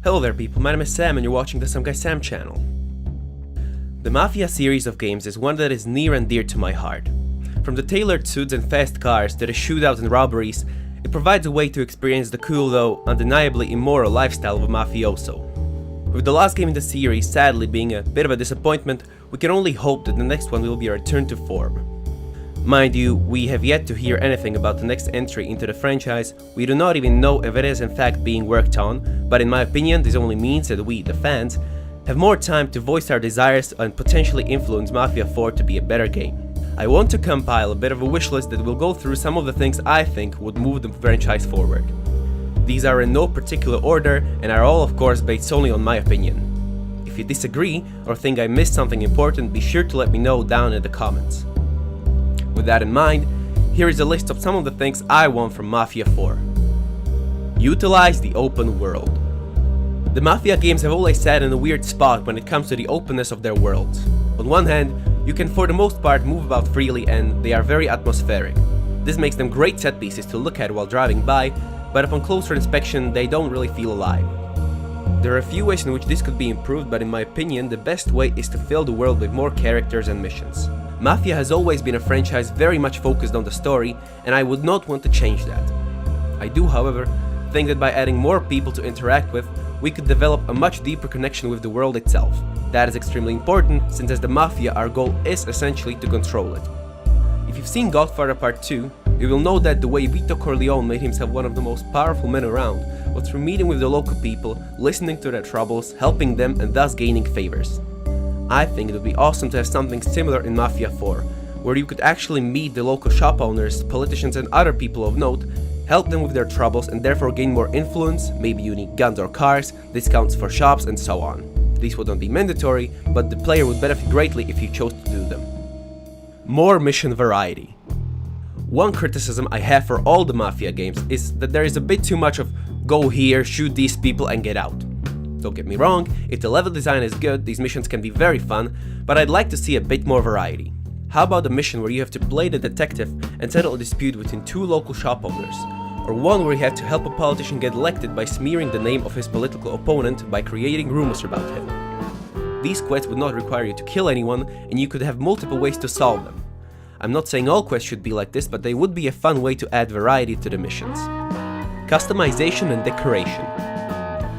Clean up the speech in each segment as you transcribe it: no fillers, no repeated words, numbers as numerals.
Hello there people, my name is Sam and you're watching the SomeGuySam channel. The Mafia series of games is one that is near and dear to my heart. From the tailored suits and fast cars to the shootouts and robberies, it provides a way to experience the cool though undeniably immoral lifestyle of a mafioso. With the last game in the series sadly being a bit of a disappointment, we can only hope that the next one will be a return to form. Mind you, we have yet to hear anything about the next entry into the franchise. We do not even know if it is in fact being worked on, but in my opinion this only means that we, the fans, have more time to voice our desires and potentially influence Mafia IV to be a better game. I want to compile a bit of a wish list that will go through some of the things I think would move the franchise forward. These are in no particular order and are all of course based solely on my opinion. If you disagree or think I missed something important, be sure to let me know down in the comments. With that in mind, here is a list of some of the things I want from Mafia 4. Utilize the open world. The Mafia games have always sat in a weird spot when it comes to the openness of their worlds. On one hand, you can for the most part move about freely and they are very atmospheric. This makes them great set pieces to look at while driving by, but upon closer inspection they don't really feel alive. There are a few ways in which this could be improved, but in my opinion the best way is to fill the world with more characters and missions. Mafia has always been a franchise very much focused on the story, and I would not want to change that. I do, however, think that by adding more people to interact with, we could develop a much deeper connection with the world itself. That is extremely important, since as the Mafia our goal is essentially to control it. If you've seen Godfather Part 2, you will know that the way Vito Corleone made himself one of the most powerful men around was through meeting with the local people, listening to their troubles, helping them and thus gaining favors. I think it would be awesome to have something similar in Mafia 4, where you could actually meet the local shop owners, politicians and other people of note, help them with their troubles and therefore gain more influence, maybe you need guns or cars, discounts for shops and so on. These would not be mandatory, but the player would benefit greatly if you chose to do them. More mission variety. One criticism I have for all the Mafia games is that there is a bit too much of go here, shoot these people and get out. Don't get me wrong, if the level design is good, these missions can be very fun, but I'd like to see a bit more variety. How about a mission where you have to play the detective and settle a dispute between two local shop owners? Or one where you have to help a politician get elected by smearing the name of his political opponent by creating rumors about him. These quests would not require you to kill anyone, and you could have multiple ways to solve them. I'm not saying all quests should be like this, but they would be a fun way to add variety to the missions. Customization and decoration.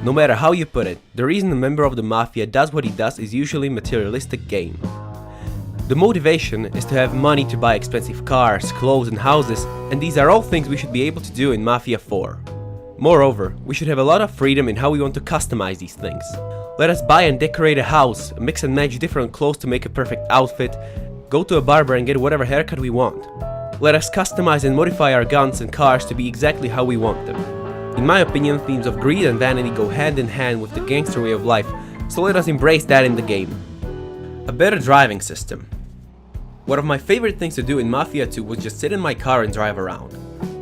No matter how you put it, the reason a member of the Mafia does what he does is usually materialistic gain. The motivation is to have money to buy expensive cars, clothes and houses, and these are all things we should be able to do in Mafia 4. Moreover, we should have a lot of freedom in how we want to customize these things. Let us buy and decorate a house, mix and match different clothes to make a perfect outfit, go to a barber and get whatever haircut we want. Let us customize and modify our guns and cars to be exactly how we want them. In my opinion, themes of greed and vanity go hand in hand with the gangster way of life, so let us embrace that in the game. A better driving system. One of my favorite things to do in Mafia 2 was just sit in my car and drive around.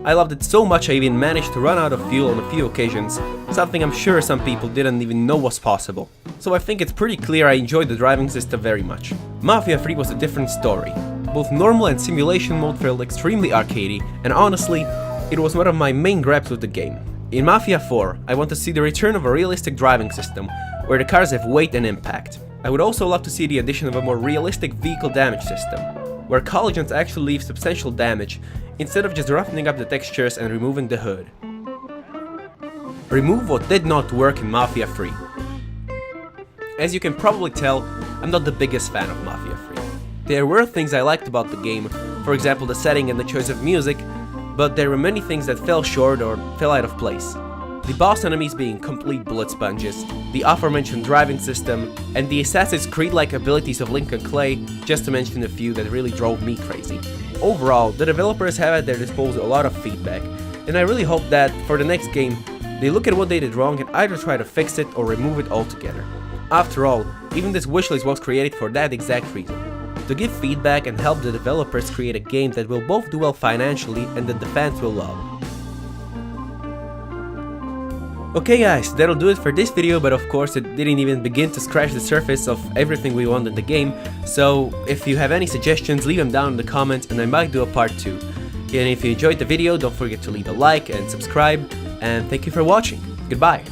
I loved it so much I even managed to run out of fuel on a few occasions, something I'm sure some people didn't even know was possible. So I think it's pretty clear I enjoyed the driving system very much. Mafia 3 was a different story. Both normal and simulation mode felt extremely arcadey, and honestly, it was one of my main gripes with the game. In Mafia 4, I want to see the return of a realistic driving system, where the cars have weight and impact. I would also love to see the addition of a more realistic vehicle damage system, where collisions actually leave substantial damage, instead of just roughening up the textures and removing the hood. Remove what did not work in Mafia 3. As you can probably tell, I'm not the biggest fan of Mafia 3. There were things I liked about the game, for example the setting and the choice of music, but there were many things that fell short or fell out of place. The boss enemies being complete bullet sponges, the aforementioned driving system, and the Assassin's Creed-like abilities of Lincoln Clay, just to mention a few that really drove me crazy. Overall, the developers have at their disposal a lot of feedback, and I really hope that, for the next game, they look at what they did wrong and either try to fix it or remove it altogether. After all, even this wishlist was created for that exact reason. To give feedback and help the developers create a game that will both do well financially and that the fans will love. Okay guys, that'll do it for this video, but of course it didn't even begin to scratch the surface of everything we want in the game, so if you have any suggestions, leave them down in the comments and I might do a part 2. And if you enjoyed the video, don't forget to leave a like and subscribe, and thank you for watching. Goodbye!